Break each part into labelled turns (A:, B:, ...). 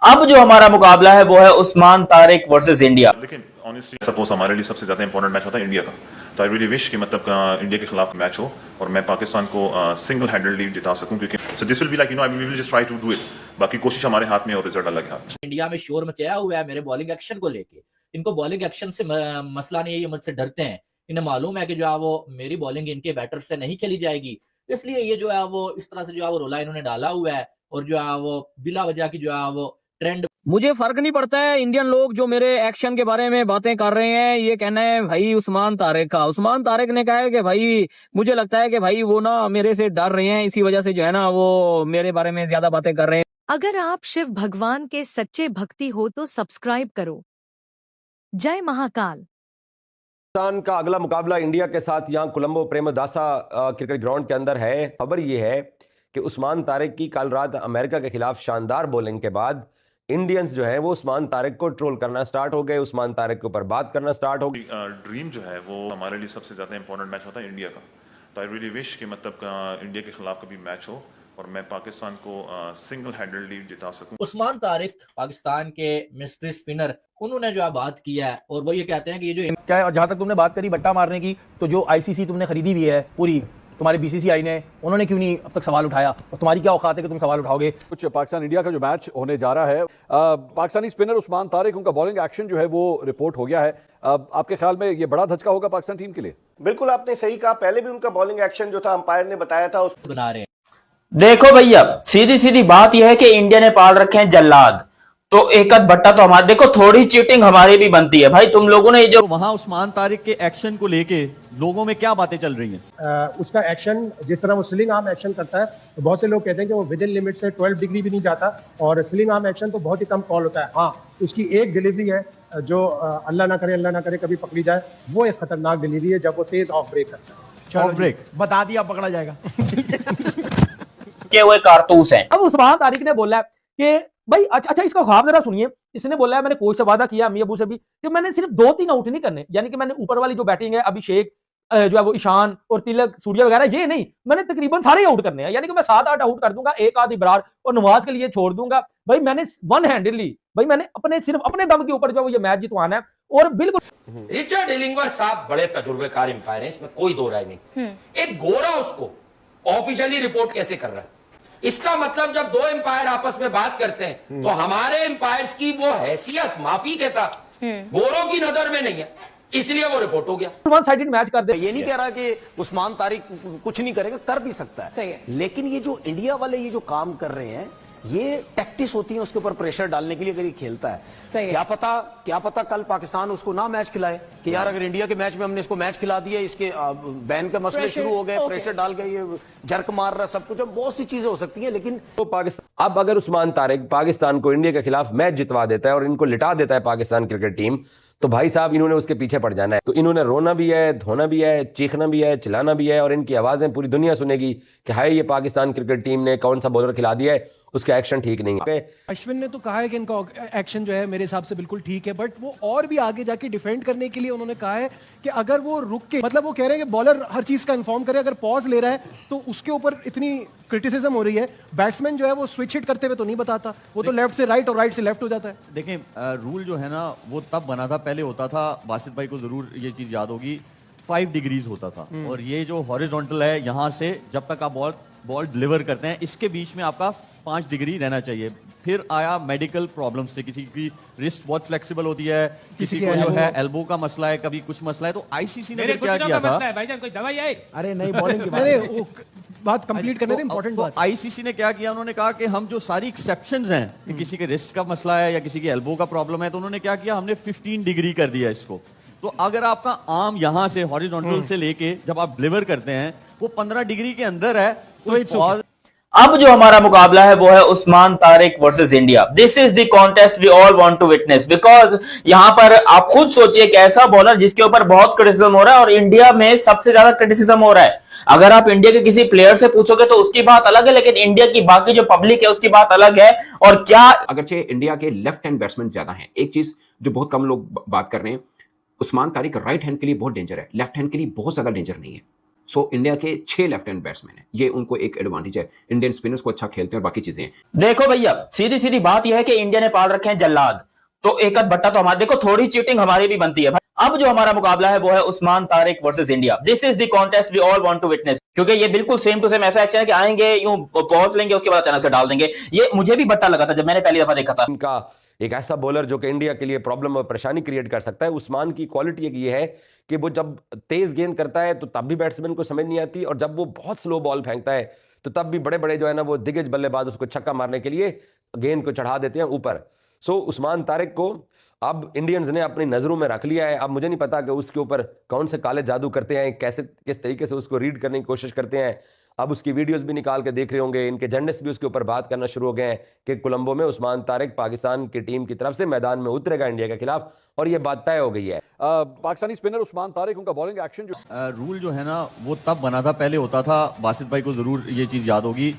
A: अब जो हमारा मुकाबला है वो है उस्मान तारिक वर्सेस इंडिया।
B: लेकिन ऑनेस्टली सपोज हमारे लिए सबसे ज्यादा इंपॉर्टेंट मैच होता है इंडिया का, तो आई रियली विश कि मतलब इंडिया के खिलाफ मैच हो और मैं पाकिस्तान को सिंगल हैंडली जिता सकूं, क्योंकि so this will be like I will just try to do it. बाकी कोशिश हमारे हाथ में और रिजल्ट अलग है।
C: इंडिया में शोर मचाया हुआ है मेरे बॉलिंग एक्शन को लेके। इनको बॉलिंग एक्शन से मसला नहीं है, ये मुझसे डरते हैं। इन्हें मालूम है कि जो है वो मेरी बॉलिंग इनके बैटर से नहीं खेली जाएगी, इसलिए ये जो है वो इस तरह से जो है वो रोला इन्होंने डाला हुआ है और जो है वो बिला वजह की जो है वो ट्रेंड।
D: मुझे फर्क नहीं पड़ता है इंडियन लोग जो मेरे एक्शन के बारे में बातें कर रहे हैं। ये कहना है भाई उस्मान तारिक का। उस्मान तारिक ने कहा है कि भाई मुझे लगता है कि भाई वो ना मेरे से डर रहे हैं, इसी वजह से जो है ना वो मेरे बारे में ज्यादा बातें कर रहे हैं।
E: अगर आप शिव भगवान के सच्चे भक्ति हो तो सब्सक्राइब करो। जय महाकाल।
F: पाकिस्तान का अगला मुकाबला इंडिया के साथ यहां कोलंबो प्रेमदासा क्रिकेट ग्राउंड के अंदर है। खबर यह है कि उस्मान तारिक की कल रात अमेरिका के खिलाफ शानदार बॉलिंग के बाद इंडियंस जो है वो उस्मान तारिक को ट्रोल करना स्टार्ट हो गए, उस्मान तारिक के ऊपर बात करना स्टार्ट हो गई।
B: ड्रीम जो है वो हमारे लिए सबसे ज्यादा इंपॉर्टेंट मैच होता है इंडिया का, तो आई रियली विश कि मतलब इंडिया के खिलाफ कभी मैच हो और मैं पाकिस्तान को सिंगल हैंडली जिता सकूं।
C: उस्मान तारिक पाकिस्तान के मिस्ट्री स्पिनर, उन्होंने जो है बात किया है और वो ये कहते हैं कि ये जो
G: क्या, जहां तक तुमने बात करी बट्टा मारने की, तो जो आईसीसी तुमने खरीदी हुई है पूरी तुम्हारे बीसीसीआई ने, उन्होंने क्यों नहीं अब तक सवाल उठाया और तुम्हारी क्या औकात है कि तुम सवाल उठाओगे?
H: कुछ पाकिस्तान इंडिया का जो मैच होने जा रहा है, पाकिस्तानी स्पिनर उस्मान तारिक, उनका बॉलिंग एक्शन जो है वो रिपोर्ट हो गया है। आपके ख्याल में ये बड़ा धचका होगा पाकिस्तान टीम के लिए?
I: बिल्कुल आपने सही कहा, पहले भी उनका बॉलिंग एक्शन जो था अंपायर ने बताया था उस
C: बना रहे हैं।
A: देखो भैया, सीधी सीधी बात यह है कि इंडिया ने पाल रखे हैं जल्लाद, तो एक आध बट्टा तो हमारे, देखो थोड़ी चीटिंग हमारी भी बनती है भाई। तुम लोगों ने जो
J: तो वहां उस्मान तारिक के एक्शन को लेके लोगों में क्या बातें चल रही हैं?
K: उसका एक्शन जिस तरह वो स्लिंग आर्म एक्शन करता है, तो बहुत से लोग कहते हैं कि वो विद इन लिमिट से 12 डिग्री भी नहीं जाता और स्लिंग आर्म एक्शन तो बहुत ही कम कॉल होता है। हाँ, उसकी एक डिलीवरी है जो अल्लाह ना करे कभी पकड़ी जाए, वो एक खतरनाक डिलीवरी है जब वो तेज ऑफ ब्रेक करता है।
G: ऑफ ब्रेक बता दिया, पकड़ा जाएगा
A: के वो कारतूस हैं।
G: अब उस्मान तारिक ने बोला कि भाई अच्छा इसका ख्वाब जरा सुनिए। इसने बोला है मैंने कोच से वादा किया, अम्मी अबू से भी, कि मैंने सिर्फ 2-3 आउट नहीं करने, यानी कि मैंने ऊपर वाली जो बैटिंग है अभिषेक जो है वो ईशान और तिलक सूर्या वगैरह, ये नहीं, मैंने तकरीबन सारे आउट करने हैं, यानी कि मैं 7-8 आउट कर दूंगा, एक आध इब्रार और नवाज के लिए छोड़ दूंगा। भाई मैंने वन हैंडेडली, भाई मैंने सिर्फ अपने दम के ऊपर जो ये मैच जितवाना है। और बिल्कुल
L: रिचर्ड इलिंगवर्थ साहब बड़े तजुर्बेकार एम्पायर हैं, इसमें कोई दो राय नहीं। एक गोरा उसको ऑफिशियली रिपोर्ट कैसे कर रहा है? इसका मतलब जब दो एम्पायर आपस में बात करते हैं तो हमारे एम्पायर्स की वो हैसियत माफी के साथ गोरों की नजर में नहीं है, इसलिए वो रिपोर्ट हो गया।
G: वन साइडेड मैच कर दे।
M: ये नहीं कह रहा कि उस्मान तारिक कुछ नहीं करेगा, कर भी सकता है, लेकिन ये जो इंडिया वाले ये जो काम कर रहे हैं, ये टैक्टिस होती है उसके ऊपर प्रेशर डालने के लिए। अगर ये खेलता है, क्या पता कल पाकिस्तान उसको ना मैच खिलाए कि यार अगर इंडिया के मैच में हमने इसको मैच खिला दिया, इसके बैन के मसले शुरू हो गए, प्रेशर डाल गए, ये जर्क मार रहा, सब कुछ, बहुत सी चीजें हो सकती हैं। लेकिन
F: तो पाकिस्तान अब अगर उस्मान तारिक पाकिस्तान को इंडिया के खिलाफ मैच जितवा देता है और इनको लिटा देता है पाकिस्तान क्रिकेट टीम, तो भाई साहब इन्होंने उसके पीछे पड़ जाना है। तो इन्होंने रोना भी है, धोना भी है, चीखना भी है, चिल्लाना भी है, और इनकी आवाजें पूरी दुनिया सुनेगी कि हाय ये पाकिस्तान क्रिकेट टीम ने कौन सा बॉलर खिला दिया है, उसका एक्शन ठीक नहीं है।
K: अश्विन ने तो कहा है कि इनका एक्शन जो है मेरे हिसाब से बिल्कुल ठीक है, बट वो और भी आगे जाके डिफेंड करने के लिए उन्होंने कहा है कि अगर वो रुक के, मतलब वो कह रहे हैं कि बॉलर हर चीज का इन्फॉर्म करे, अगर पॉज ले रहा है तो उसके ऊपर इतनी क्रिटिसिज्म हो रही है। बैट्समैन जो है वो स्विच हिट करते हुए तो नहीं बताता, वो तो लेफ्ट से राइट और राइट से लेफ्ट हो जाता है।
J: देखिए रूल जो है ना वो तब बना था, पहले होता था, बासित भाई को जरूर ये चीज याद होगी, 5 डिग्रीज होता था, और ये जो हॉरिजॉन्टल है यहाँ से जब तक आप बॉल डिलीवर करते हैं, इसके बीच में आपका 5 डिग्री रहना चाहिए। फिर आया मेडिकल प्रॉब्लम्स से, किसी की रिस्ट बहुत फ्लेक्सिबल होती है, किसी को जो है एल्बो का मसला है, कभी कुछ मसला है, तो आईसीसी ने क्या किया था,
K: कोई दवाई है? अरे नहीं, बॉलिंग की बात कंप्लीट करने थे, इंपॉर्टेंट बात।
J: आईसीसी ने क्या किया, उन्होंने कहा कि हम जो सारी एक्सेप्शंस हैं कि किसी के रिस्ट का मसला है या किसी की एल्बो का प्रॉब्लम है, तो उन्होंने क्या किया, हमने 15 डिग्री कर दिया इसको। तो अगर आपका आर्म यहां से हॉरिजॉन्टल से लेके जब आप डिलीवर करते हैं वो 15 डिग्री के अंदर है, तो
A: अब जो हमारा मुकाबला है वो है Usman Tariq versus India. This is the contest we all want to witness, because यहां पर आप खुद सोचिए कि ऐसा बॉलर जिसके ऊपर बहुत क्रिटिसिज्म हो रहा है और इंडिया में सबसे ज्यादा क्रिटिसिज्म हो रहा है। अगर आप इंडिया के किसी प्लेयर से पूछोगे तो उसकी बात अलग है, लेकिन इंडिया की बाकी जो पब्लिक है उसकी बात अलग है। और क्या
N: अगरचे इंडिया के लेफ्ट हैंड बैट्समैन ज्यादा हैं, एक चीज जो बहुत कम लोग बात कर रहे हैं, उस्मान तारिक राइट हैंड के लिए बहुत डेंजर है, लेफ्ट हैंड के लिए बहुत ज्यादा डेंजर नहीं है। सो इंडिया के 6 लेफ्ट हैंड बैट्समैन हैं, ये उनको एक एडवांटेज है। इंडियन स्पिनर्स को अच्छा खेलते हैं और बाकी चीजें हैं।
A: देखो भैया, सीधी सीधी बात यह है कि इंडिया ने पाल रखे हैं जल्लाद, तो एक आध बट्टा तो हमारे, देखो थोड़ी चीटिंग हमारी भी बनती है। अब जो हमारा मुकाबला है वो है Usman Tariq versus India. This is the contest we all want to witness, क्योंकि ये बिल्कुल सेम टू सेम ऐसा एक्शन है कि आएंगे यूं पॉज लेंगे, उसके बाद अचानक से डाल देंगे। ये मुझे भी बट्टा लगा था जब मैंने पहली दफा देखा था।
F: इनका एक ऐसा बॉलर जो कि इंडिया के लिए प्रॉब्लम और परेशानी क्रिएट कर सकता है। उस्मान की क्वालिटी एक ये है कि वो जब तेज गेंद करता है तो तब भी बैट्समैन को समझ नहीं आती, और जब वो बहुत स्लो बॉल फेंकता है तो तब भी बड़े बड़े जो है ना वो दिग्गज बल्लेबाज उसको छक्का मारने के लिए गेंद को चढ़ा देते हैं ऊपर। सो उस्मान तारिक को अब इंडियंस ने अपनी नजरों में रख लिया है। अब मुझे नहीं पता कि उसके ऊपर कौन से काले जादू करते हैं, कैसे किस तरीके से उसको रीड करने की कोशिश करते हैं। अब उसकी वीडियोस भी निकाल के देख रहे होंगे, इनके जर्नलिस्ट भी उसके ऊपर बात करना शुरू हो गए हैं कि कोलंबो में उस्मान तारिक पाकिस्तान की टीम की तरफ से मैदान में उतरेगा इंडिया के खिलाफ, और ये बात तय हो गई है।
H: पाकिस्तानी स्पिनर उस्मान तारिक, उनका बॉलिंग एक्शन जो
J: रूल जो है ना वो तब बना था, पहले होता था, बासित भाई को जरूर ये चीज याद होगी,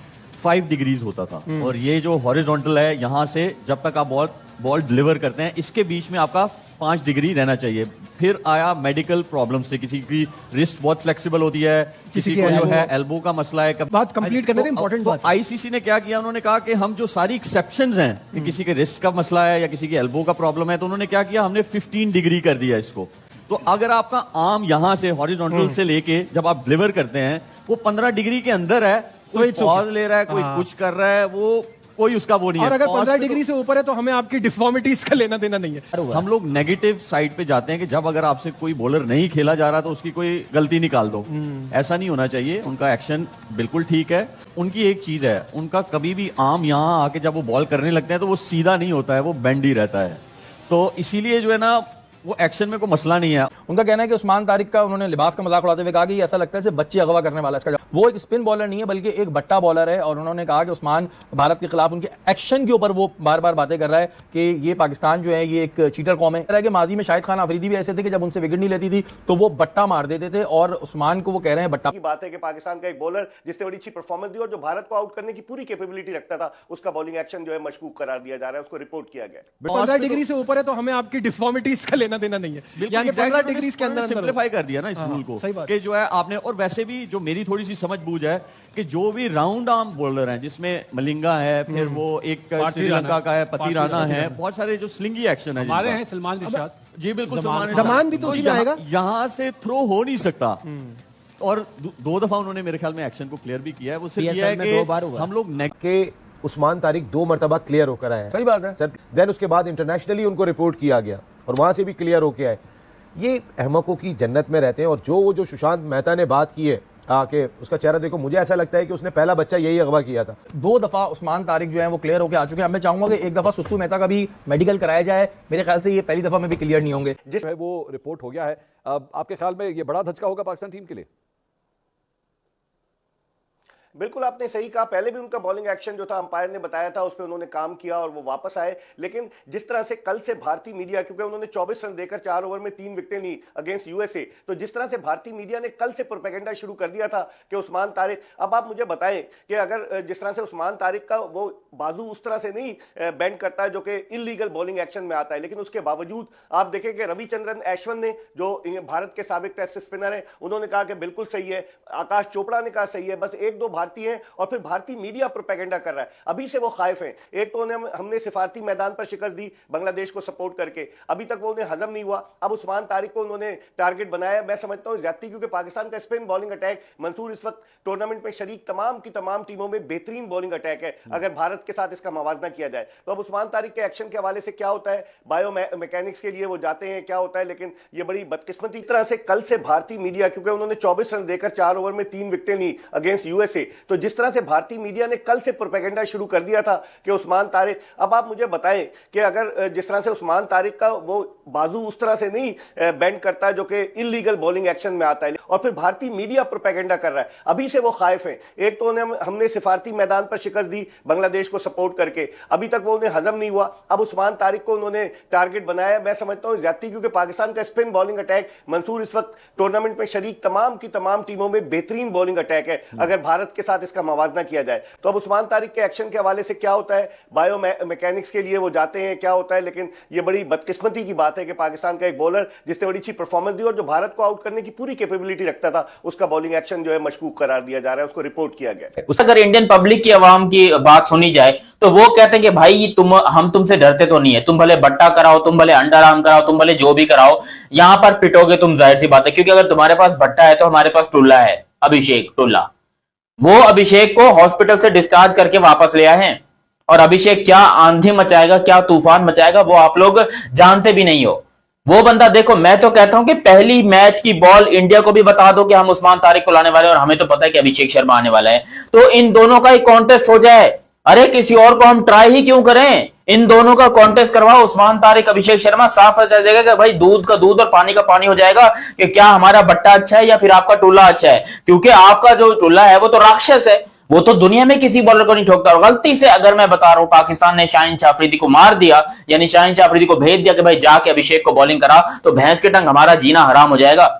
J: 5 डिग्रीज होता था, और ये जो हॉरिजॉन्टल है यहाँ से जब तक आप बॉल डिलीवर करते हैं इसके बीच में आपका 5 डिग्री रहना चाहिए। फिर आया मेडिकल प्रॉब्लम से, किसी की रिस्ट बहुत फ्लेक्सिबल होती है, किसी को जो है एल्बो का मसला है।
K: बात कंप्लीट करने दें, इंपॉर्टेंट बात।
J: आईसीसी ने क्या किया, उन्होंने कहा कि हम जो सारी एक्सेप्शंस हैं कि किसी के रिस्ट का मसला है या किसी के एल्बो का प्रॉब्लम है, तो उन्होंने क्या किया, हमने 15 डिग्री कर दिया इसको। तो अगर आपका आर्म यहां से हॉरिजॉन्टल से लेके जब आप डिलीवर करते हैं वो 15 डिग्री के अंदर है, कोई पॉज ले रहा है, कोई कुछ कर रहा है, वो कोई उसका वो नहीं है।
K: और अगर 15 डिग्री से ऊपर है तो हमें आपकी डिफॉर्मिटीज का लेना देना नहीं है।
J: हम लोग नेगेटिव साइड पे जाते हैं कि जब अगर आपसे कोई बॉलर नहीं खेला जा रहा तो उसकी कोई गलती निकाल दो, ऐसा नहीं होना चाहिए। उनका एक्शन बिल्कुल ठीक है। उनकी एक चीज है, उनका कभी भी आर्म यहाँ आके जब वो बॉल करने लगते हैं तो वो सीधा नहीं होता है, वो बेंड ही रहता है। तो इसीलिए जो है ना वो एक्शन में कोई मसला नहीं है।
G: उनका कहना है कि उस्मान तारिक का, उन्होंने लिबास का मजाक उड़ाते हुए कहा कि ऐसा लगता है जैसे बच्चे अगवा करने वाला है। इसका वो एक स्पिन बॉलर नहीं है बल्कि एक बट्टा बॉलर है, और उन्होंने कहा कि उस्मान भारत के खिलाफ उनके एक्शन के ऊपर वो बार बार बातें कर रहा है कि ये पाकिस्तान जो है ये एक चीटर कौम है। कि माजी में शाहिद खान अफरीदी भी ऐसे थे कि जब उनसे विकेट नहीं लेती थी तो वो बट्टा मार देते थे, और उस्मान को वो कह रहे हैं बट्टा।
I: की बात है कि पाकिस्तान का एक बॉलर जिसने बड़ी अच्छी परफॉर्मेंस दी और जो भारत को आउट करने की पूरी कैपेबिलिटी रखता था, उसका बॉलिंग एक्शन जो है मशकूक करार दिया जा रहा है, उसको रिपोर्ट किया गया।
K: 15 डिग्री से ऊपर है तो हमें आपकी डिफॉर्मिटीज का लेना देना नहीं है। यानी 15 डिग्री के अंदर
J: सिंपलीफाई कर दिया ना इस रूल को कि जो है आपने। और वैसे भी जो मेरी थोड़ी सी समझ बूझ है कि जो भी राउंड आर्म बॉलर हैं, जिसमें मलिंगा है, फिर वो एक श्रीलंका का है, पति राणा है, बहुत सारे जो स्लिंगी एक्शन है
K: हमारे हैं, सलमान रिशाद
J: जी बिल्कुल,
K: सलमान भी तो उसमें आएगा,
J: यहाँ से थ्रो हो नहीं सकता। और 2 दफा उन्होंने मेरे ख्याल में एक्शन को क्लियर भी किया है। वो सिर्फ ये है कि हम लोग
O: के उस्मान तारिक 2 मरतबा क्लियर होकर आए।
G: सही बात है
O: सर। देन उसके बाद इंटरनेशनली उनको रिपोर्ट किया गया और वहां से भी क्लियर होके आए। ये अहमकों की जन्नत में रहते हैं। और जो सुशांत मेहता ने बात की है कि उसका चेहरा देखो, मुझे ऐसा लगता है कि उसने पहला बच्चा यही अगवा किया था।
G: 2 दफा उस्मान तारिक जो है वो क्लियर होकर आ चुके हैं। मैं चाहूंगा कि एक दफा सुसु मेहता का भी मेडिकल कराया जाए। मेरे ख्याल से ये पहली दफा में भी क्लियर नहीं होंगे।
H: जिस है वो रिपोर्ट हो गया है। आपके ख्याल में ये बड़ा धचका होगा पाकिस्तान टीम के लिए?
I: बिल्कुल आपने सही कहा। पहले भी उनका बॉलिंग एक्शन जो था अंपायर ने बताया था, उस पर उन्होंने काम किया और वो वापस आए। लेकिन जिस तरह से कल से भारतीय मीडिया, क्योंकि उन्होंने 24 रन देकर 4 ओवर में 3 विकेटें ली अगेंस्ट यूएसए, तो जिस तरह से भारतीय मीडिया ने कल से प्रोपेगेंडा शुरू कर दिया था कि उस्मान तारिक, अब आप मुझे बताएं कि अगर जिस तरह से उस्मान तारिक का वो बाजू उस तरह से नहीं बैंड करता है जो कि इलीगल बॉलिंग एक्शन में आता है, लेकिन उसके बावजूद आप देखें कि रविचंद्रन अश्विन ने, जो भारत के साबिक टेस्ट स्पिनर है, उन्होंने कहा कि बिल्कुल सही है। आकाश चोपड़ा ने कहा सही है। बस 1-2 भारतीय हैं और फिर भारतीय मीडिया प्रोपेगेंडा कर रहा है। अभी से वो खाइफ हैं। एक तो हमने सिफारती मैदान पर शिकस्त दी बांग्लादेश को सपोर्ट करके, अभी तक वो उन्हें हजम नहीं हुआ। अब उस्मान तारिक को उन्होंने टारगेट बनाया। मैं समझता हूं ज्यादती, क्योंकि पाकिस्तान का स्पिन बॉलिंग अटैक, मंसूर इस वक्त टूर्नामेंट में शरीक तमाम की तमाम टीमों में बेहतरीन बॉलिंग अटैक है। अगर भारत के साथ इसका मवाजना किया जाए तो अब उस्मान तारिक के एक्शन के हवाले से क्या होता है, बायो मैकेनिक्स के लिए वो जाते हैं, क्या होता है, लेकिन ये बड़ी बदकिस्मती तरह से कल से भारतीय मीडिया, क्योंकि उन्होंने 24 रन देकर 4 ओवर में 3 विकेटें ली अगेंस्ट यूएसए, तो जिस तरह से भारतीय मीडिया ने कल से प्रोपेगेंडा शुरू कर दिया था कि उस्मान तारिक, अब आप मुझे बताएं कि अगर जिस तरह से उस्मान तारिक का वो बाजू उस तरह से नहीं बैंड करता है जो कि इलीगल बॉलिंग एक्शन में आता है, और फिर भारतीय मीडिया प्रोपेगेंडा कर रहा है, अभी से वो खाइफ हैं। एक तो हमने सिफारती मैदान पर शिकस्त दी बांग्लादेश को सपोर्ट करके, अभी तक वो उन्हें हजम नहीं हुआ। अब उस्मान तारिक को उन्होंने टारगेट बनाया। मैं समझता हूं ज्यादती, क्योंकि पाकिस्तान का स्पिन बॉलिंग अटैक, मंसूर इस वक्त टूर्नामेंट में शरीक तमाम की तमाम टीमों में बेहतरीन बॉलिंग अटैक है। अगर भारत के साथ इसका मवाजना किया जाए। तो अब उस्मान तारिक के एक्शन के हवाले से क्या होता है, बायो मैकेनिक्स के लिए वो जाते हैं, क्या होता है, लेकिन ये बड़ी बदकिस्मती की बात है कि पाकिस्तान का एक बॉलर जिसने बड़ी अच्छी परफॉर्मेंस दी और जो भारत को आउट करने की पूरी कैपेबिलिटी रखता था, उसका बॉलिंग एक्शन जो है मशकूक करार दिया जा रहा है, उसको रिपोर्ट किया गया है।
A: अगर इंडियन पब्लिक की आवाम की बात सुनी जाए तो वो कहते हैं कि भाई हम तुमसे डरते तो नहीं है, तुम भले बट्टा कराओ, तुम भले अंडर आर्म कराओ, तुम भले जो भी कराओ, यहां पर पिटोगे तुम, जाहिर सी बात है, क्योंकि अगर तुम्हारे पास भट्टा है तो हमारे पास टुल्ला है, अभिषेक टुल्ला। वो अभिषेक को हॉस्पिटल से डिस्चार्ज करके वापस ले आए हैं, और अभिषेक क्या आंधी मचाएगा, क्या तूफान मचाएगा, वो आप लोग जानते भी नहीं हो। वो बंदा देखो, मैं तो कहता हूं कि पहली मैच की बॉल इंडिया को भी बता दो कि हम उस्मान तारिक को लाने वाले हैं, और हमें तो पता है कि अभिषेक शर्मा आने वाला है, तो इन दोनों का ही कॉन्टेस्ट हो जाए। अरे किसी और को हम ट्राई ही क्यों करें, इन दोनों का कॉन्टेस्ट करवाओ, उस्मान तारिक अभिषेक शर्मा, साफ हो जाएगा कि भाई दूध का दूध और पानी का पानी हो जाएगा कि क्या हमारा बट्टा अच्छा है या फिर आपका टुल्ला अच्छा है। क्योंकि आपका जो टुल्ला है वो तो राक्षस है, वो तो दुनिया में किसी बॉलर को नहीं ठोकता। और गलती से अगर मैं बता रहा हूं पाकिस्तान ने शाहीन शाह अफरीदी को मार दिया, यानी शाहीन शाह अफरीदी को भेज दिया कि भाई जाके अभिषेक को बॉलिंग करा, तो भैंस के टंग हमारा जीना हराम हो जाएगा,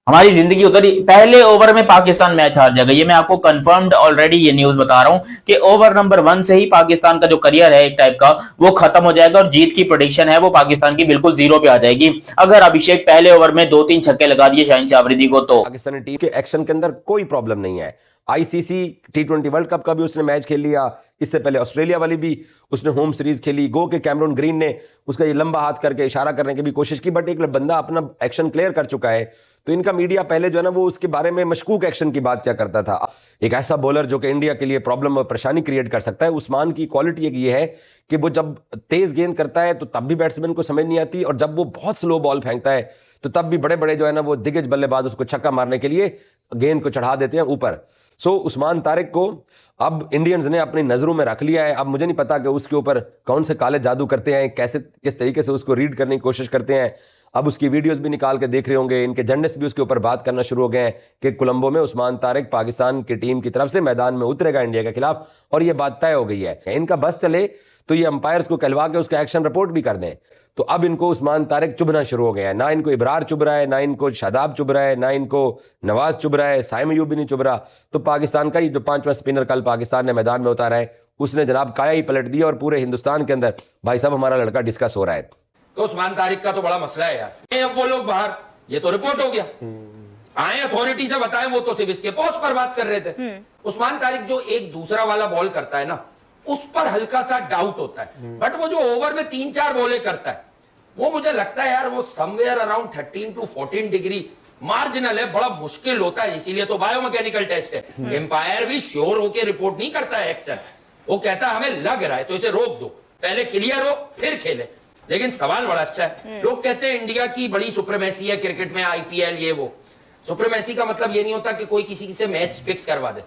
A: हमारी जिंदगी उधर ही पहले ओवर में पाकिस्तान मैच हार जाएगा। ये मैं आपको कंफर्म्ड ऑलरेडी ये न्यूज बता रहा हूं कि ओवर नंबर 1 से ही पाकिस्तान का जो करियर है एक टाइप का वो खत्म हो जाएगा, और जीत की प्रेडिक्शन है वो पाकिस्तान की बिल्कुल जीरो पे आ जाएगी अगर अभिषेक पहले ओवर में 2-3 छक्के लगा दिए शाहीन शाह अफरीदी को। तो
F: पाकिस्तानी टीम के एक्शन के अंदर कोई प्रॉब्लम नहीं है। आईसीसी T20 वर्ल्ड कप का भी उसने मैच खेल लिया, इससे पहले ऑस्ट्रेलिया वाली भी उसने होम सीरीज खेली। गो के कैमरून ग्रीन ने उसका ये लंबा हाथ करके इशारा करने की भी कोशिश की, बट एक बंदा अपना एक्शन क्लियर कर चुका है, तो इनका मीडिया पहले जो है ना वो उसके बारे में मशकूक एक्शन की बात क्या करता था। एक ऐसा बॉलर जो कि इंडिया के लिए प्रॉब्लम और परेशानी क्रिएट कर सकता है, उस्मान की क्वालिटी एक ये है कि वो जब तेज गेंद करता है तो तब भी बैट्समैन को समझ नहीं आती, और जब वो बहुत स्लो बॉल फेंकता है तो तब भी बड़े बड़े जो है ना वो दिग्गज बल्लेबाज उसको छक्का मारने के लिए गेंद को चढ़ा देते हैं ऊपर। सो उस्मान तारिक को अब इंडियंस ने अपनी नजरों में रख लिया है। अब मुझे नहीं पता कि उसके ऊपर कौन से काले जादू करते हैं, कैसे किस तरीके से उसको रीड करने की कोशिश करते हैं। अब उसकी वीडियोस भी निकाल के देख रहे होंगे, इनके जर्नलिस्ट भी उसके ऊपर बात करना शुरू हो गए हैं कि कोलंबो में उस्मान तारिक पाकिस्तान की टीम की तरफ से मैदान में उतरेगा इंडिया के खिलाफ, और ये बात तय हो गई है। इनका बस चले तो ये अंपायर्स को कहलवा के उसका एक्शन रिपोर्ट भी कर दें। तो अब इनको उस्मान तारिक चुभना शुरू हो गया है, ना इनको इब्रार चुभ रहा है, ना इनको शादाब चुभ रहा है, ना इनको नवाज चुभ रहा है, साइम अयूब भी नहीं चुभ रहा। तो पाकिस्तान का ही जो 5वां स्पिनर कल पाकिस्तान ने मैदान में उतारा है, उसने जनाब काया ही पलट दिया, और पूरे हिंदुस्तान के अंदर भाई साहब हमारा लड़का डिस्कस हो रहा है।
L: तो उस्मान तारिक का तो बड़ा मसला है यार, अब वो लोग बाहर, ये तो रिपोर्ट हो गया, आए अथॉरिटी से बताएं, वो तो सिर्फ इसके पोस्ट पर बात कर रहे थे। उस्मान तारिक जो एक दूसरा वाला बॉल करता है ना, उस पर हल्का सा डाउट होता है, बट वो जो ओवर में 3-4 बॉलें करता है, वो मुझे लगता है यार वो somewhere around 13 to 14 degree marginal है, बड़ा मुश्किल होता है। इसीलिए तो बायोमैकेनिकल टेस्ट है। एम्पायर भी श्योर होकर रिपोर्ट नहीं करता है एक्शन, वो कहता है हमें लग रहा है तो इसे रोक दो, पहले क्लियर हो फिर खेले। लेकिन सवाल बड़ा अच्छा है, लोग कहते हैं इंडिया की बड़ी सुप्रीमेसी है क्रिकेट में, IPL ये वो। सुप्रीमेसी का मतलब ये नहीं होता कि कोई किसी से मैच फिक्स करवा दे।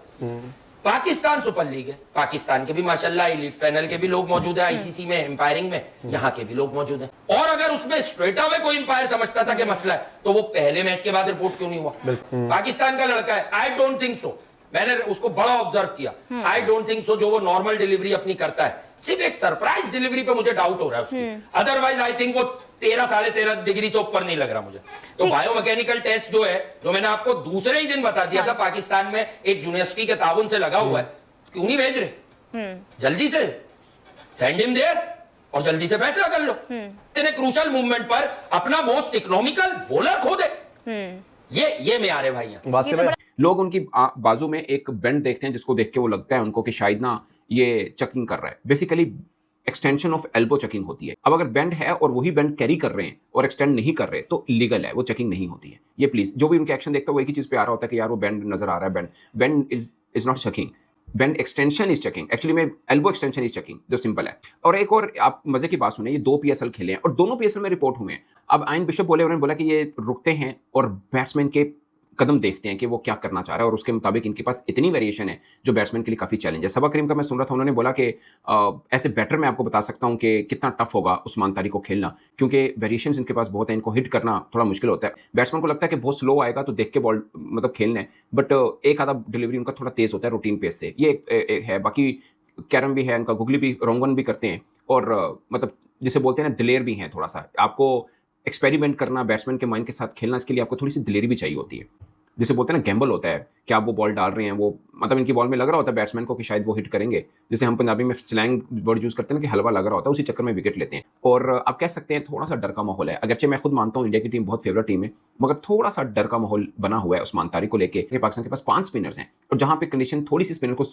L: पाकिस्तान सुपर लीग है, पाकिस्तान के भी माशाल्लाह एलीट पैनल के भी लोग मौजूद है ICC में, एम्पायरिंग में, यहाँ के भी लोग मौजूद हैं। और अगर उसमें स्ट्रेट अवे कोई एम्पायर समझता था कि मसला है, तो वो पहले मैच के बाद रिपोर्ट क्यों नहीं हुआ। पाकिस्तान का लड़का है, आई डोंट थिंक सो, मैंने उसको बड़ा ऑब्जर्व किया, आई डोंट थिंक सो जो वो नॉर्मल डिलीवरी अपनी करता है, सिर्फ एक सरप्राइज डिलीवरी पे मुझे डाउट हो रहा है उसकी, अदरवाइज आई थिंक वो 13-13.5 डिग्री से ऊपर नहीं लग रहा मुझे। तो बायोमैकेनिकल टेस्ट जो है, जो मैंने आपको दूसरे ही दिन बता दिया था, पाकिस्तान में एक यूनिवर्सिटी के ताउन से लगा हुआ है, क्यों नहीं भेज रहे, जल्दी से सेंड हिम देयर और जल्दी से फैसला कर लो। इतने क्रूशल मूवमेंट पर अपना मोस्ट इकोनॉमिकल बॉलर खो दे, ये में आ रहे भाई।
N: लोग उनकी बाजू में एक बेंड देखते हैं जिसको देख के वो लगता है उनको कि शायद ना ये चकिंग कर रहा है। Basically extension of elbow checking होती है। अब अगर बेंड है और वही बेंड कैरी कर रहे हैं और एक्सटेंड नहीं कर रहे तो लीगल है, वो चेकिंग नहीं होती है। ये प्लीज जो भी उनके एक्शन देखता है वो एक ही चीज पे आ रहा होता है कि यार वो बेंड नजर आ रहा है, bend is not checking, bend extension is checking, actually में एल्बो एक्सटेंशन इज चेकिंग, जो सिंपल है। और एक और आप मजे की बात सुने, ये 2 PSL खेले हैं और दोनों PSL में रिपोर्ट हुए हैं। अब आयन बिशप बोले, उन्होंने बोला कि ये रुकते हैं और बैट्समैन के कदम देखते हैं कि वो क्या करना चाह रहा है और उसके मुताबिक इनके पास इतनी वेरिएशन है जो बैट्समैन के लिए काफ़ी चैलेंज है। सबा करीम का मैं सुन रहा था, उन्होंने बोला कि ऐसे बैटर मैं आपको बता सकता हूं कि कितना टफ होगा उस्मान तारिक को खेलना, क्योंकि वेरिएशंस इनके पास बहुत है, इनको हिट करना थोड़ा मुश्किल होता है। बैट्समैन को लगता है कि बहुत स्लो आएगा तो देख के बॉल मतलब खेलना है, बट एक आधा डिलीवरी उनका थोड़ा तेज होता है रूटीन पेस से, ये एक है। बाकी कैरम भी है, उनका गुगली भी रोंगन भी करते हैं और मतलब जिसे बोलते हैं ना दिलेर भी हैं थोड़ा सा। आपको एक्सपेरिमेंट करना, बैट्समैन के माइंड के साथ खेलना, इसके लिए आपको थोड़ी सी दिलेरी भी चाहिए होती है। जैसे बोलते हैं ना गैम्बल होता है कि आप वो बॉल डाल रहे हैं, वो मतलब इनकी बॉल में लग रहा होता है बैट्समैन को कि शायद वो हिट करेंगे, जैसे हम पंजाबी में स्लैंग वर्ड यूज करते हैं कि हलवा लग रहा होता है, उसी चक्कर में विकेट लेते हैं। और आप कह सकते हैं थोड़ा सा डर का माहौल है, अगरचे मैं खुद मानता हूँ इंडिया की टीम बहुत फेवरेट टीम है, मगर थोड़ा सा डर का माहौल बना हुआ है उस्मान तारिक को लेके कि पाकिस्तान के पास 5 स्पिनर्स हैं, और जहां पे कंडीशन थोड़ी सी स्पिनर को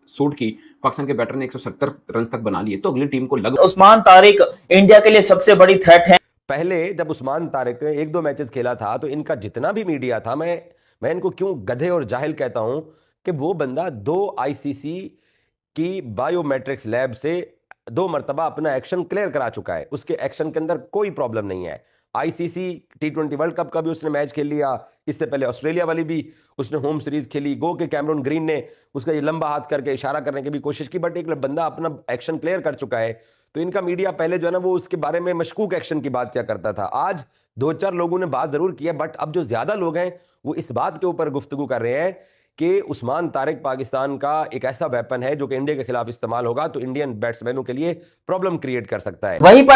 N: सूट की, पाकिस्तान के बैटर ने 170 रन तक बना लिए, तो अगली टीम को लग
A: उस्मान तारिक इंडिया के लिए सबसे बड़ी थ्रेट है।
F: पहले जब उस्मान तारिक ने 1-2 मैचेस खेला था तो इनका जितना भी मीडिया था, मैं इनको क्यों गधे और जाहिल कहता हूं कि वो बंदा 2 आईसीसी की बायोमेट्रिक्स लैब से 2 मरतबा अपना एक्शन क्लियर करा चुका है, उसके एक्शन के अंदर कोई प्रॉब्लम नहीं है। आईसीसी T20 वर्ल्ड कप का भी उसने मैच खेल लिया, इससे पहले ऑस्ट्रेलिया वाली भी उसने होम सीरीज खेली, गो के कैमरून ग्रीन ने उसका ये लंबा हाथ करके इशारा करने की भी कोशिश की, बट एक बंदा अपना एक्शन क्लियर कर चुका है। तो इनका मीडिया पहले जो है ना वो उसके बारे में मशकूक एक्शन की बात क्या करता था, आज 2-4 लोगों ने बात जरूर की है, बट अब जो ज्यादा लोग हैं वो इस बात के ऊपर गुफ्तगू कर रहे हैं कि उस्मान तारिक पाकिस्तान का एक ऐसा वेपन है जो कि इंडिया के खिलाफ इस्तेमाल होगा तो इंडियन बैट्समैनों के लिए प्रॉब्लम क्रिएट कर सकता है।
A: वहीं पर